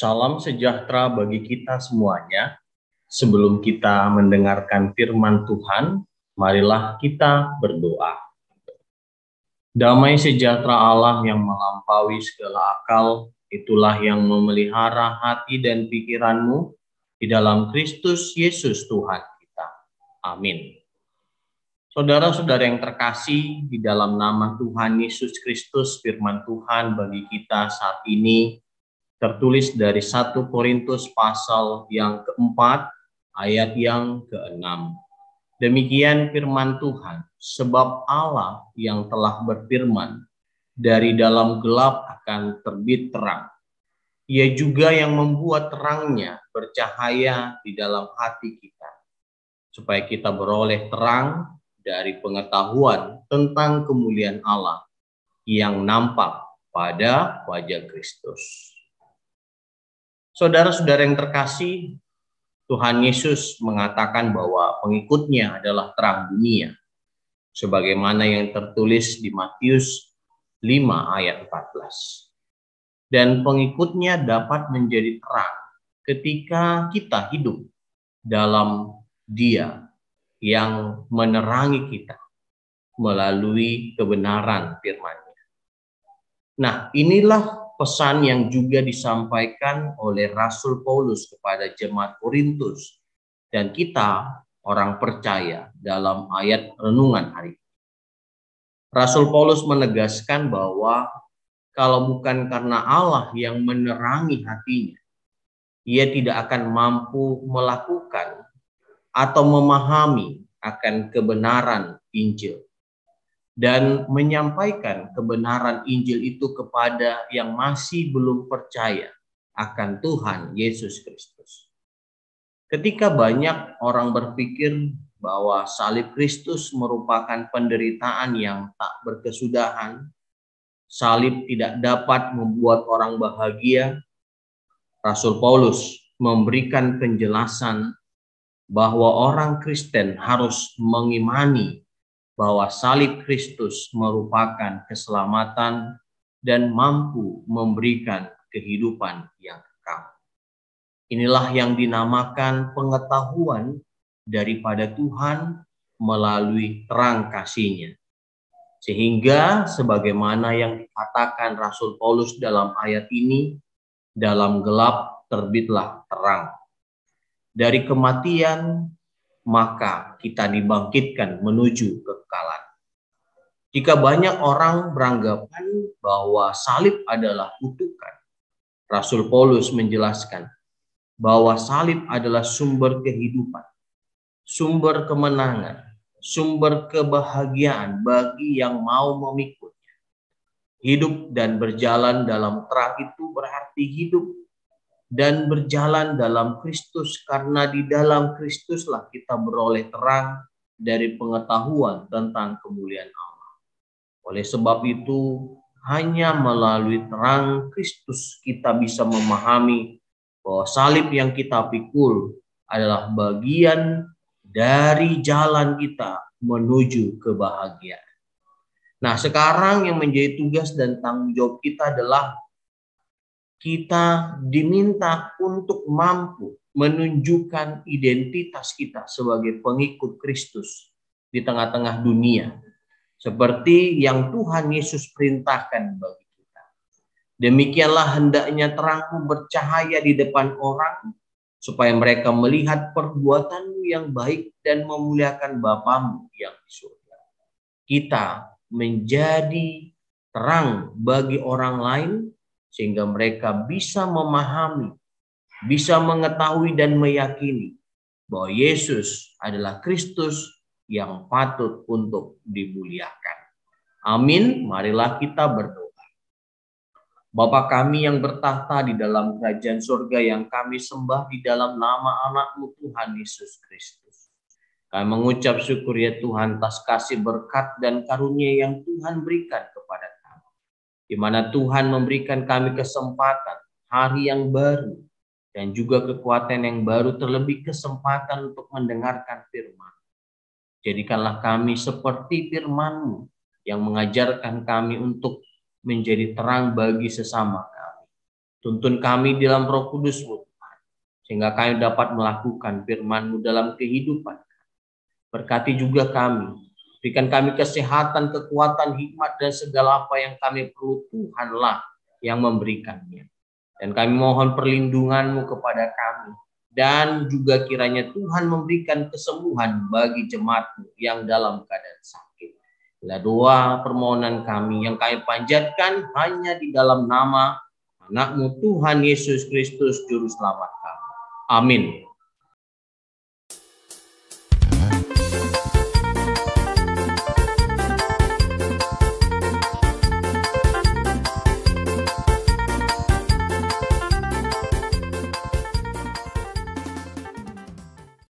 Salam sejahtera bagi kita semuanya. Sebelum kita mendengarkan firman Tuhan, marilah kita berdoa. Damai sejahtera Allah yang melampaui segala akal, itulah yang memelihara hati dan pikiranmu di dalam Kristus Yesus Tuhan kita. Amin. Saudara-saudara yang terkasih, di dalam nama Tuhan Yesus Kristus, firman Tuhan bagi kita saat ini tertulis dari 1 Korintus pasal yang keempat, ayat yang ke-6. Demikian firman Tuhan, sebab Allah yang telah berfirman, dari dalam gelap akan terbit terang. Ia juga yang membuat terangnya bercahaya di dalam hati kita, supaya kita beroleh terang dari pengetahuan tentang kemuliaan Allah yang nampak pada wajah Kristus. Saudara-saudara yang terkasih, Tuhan Yesus mengatakan bahwa pengikutnya adalah terang dunia, sebagaimana yang tertulis di Matius 5 ayat 14. Dan pengikutnya dapat menjadi terang ketika kita hidup dalam Dia yang menerangi kita melalui kebenaran firman-Nya. Nah, inilah pesan yang juga disampaikan oleh Rasul Paulus kepada jemaat Korintus dan kita orang percaya dalam ayat renungan hari ini. Rasul Paulus menegaskan bahwa kalau bukan karena Allah yang menerangi hatinya, ia tidak akan mampu melakukan atau memahami akan kebenaran Injil dan menyampaikan kebenaran Injil itu kepada yang masih belum percaya akan Tuhan Yesus Kristus. Ketika banyak orang berpikir bahwa salib Kristus merupakan penderitaan yang tak berkesudahan, salib tidak dapat membuat orang bahagia, Rasul Paulus memberikan penjelasan bahwa orang Kristen harus mengimani bahwa salib Kristus merupakan keselamatan dan mampu memberikan kehidupan yang kekal. Inilah yang dinamakan pengetahuan daripada Tuhan melalui terang kasih-Nya. Sehingga sebagaimana yang dikatakan Rasul Paulus dalam ayat ini, dalam gelap terbitlah terang. Dari kematian maka kita dibangkitkan menuju kekekalan. Jika banyak orang beranggapan bahwa salib adalah kutukan, Rasul Paulus menjelaskan bahwa salib adalah sumber kehidupan, sumber kemenangan, sumber kebahagiaan bagi yang mau memikutnya. Hidup dan berjalan dalam terang itu berarti hidup dan berjalan dalam Kristus, karena di dalam Kristuslah kita beroleh terang dari pengetahuan tentang kemuliaan Allah. Oleh sebab itu, hanya melalui terang Kristus kita bisa memahami bahwa salib yang kita pikul adalah bagian dari jalan kita menuju kebahagiaan. Nah, sekarang yang menjadi tugas dan tanggung jawab kita adalah kita diminta untuk mampu menunjukkan identitas kita sebagai pengikut Kristus di tengah-tengah dunia, seperti yang Tuhan Yesus perintahkan bagi kita. Demikianlah hendaknya terangmu bercahaya di depan orang, supaya mereka melihat perbuatanmu yang baik dan memuliakan Bapamu yang di surga. Kita menjadi terang bagi orang lain, sehingga mereka bisa memahami, bisa mengetahui dan meyakini bahwa Yesus adalah Kristus yang patut untuk dimuliakan. Amin. Marilah kita berdoa. Bapa kami yang bertahta di dalam kerajaan surga, yang kami sembah di dalam nama anak-Mu Tuhan Yesus Kristus. Kami mengucap syukur ya Tuhan atas kasih berkat dan karunia yang Tuhan berikan kepada kami. Di mana Tuhan memberikan kami kesempatan, hari yang baru, dan juga kekuatan yang baru, terlebih kesempatan untuk mendengarkan firman. Jadikanlah kami seperti firman-Mu yang mengajarkan kami untuk menjadi terang bagi sesama kami. Tuntun kami dalam Roh Kudus-Mu Tuhan, sehingga kami dapat melakukan firman-Mu dalam kehidupan. Berkati juga kami, berikan kami kesehatan, kekuatan, hikmat, dan segala apa yang kami perlu. Tuhanlah yang memberikannya. Dan kami mohon perlindungan-Mu kepada kami. Dan juga kiranya Tuhan memberikan kesembuhan bagi jemaat-Mu yang dalam keadaan sakit. Inilah doa permohonan kami yang kami panjatkan hanya di dalam nama anak-Mu Tuhan Yesus Kristus, Juru Selamat kami. Amin.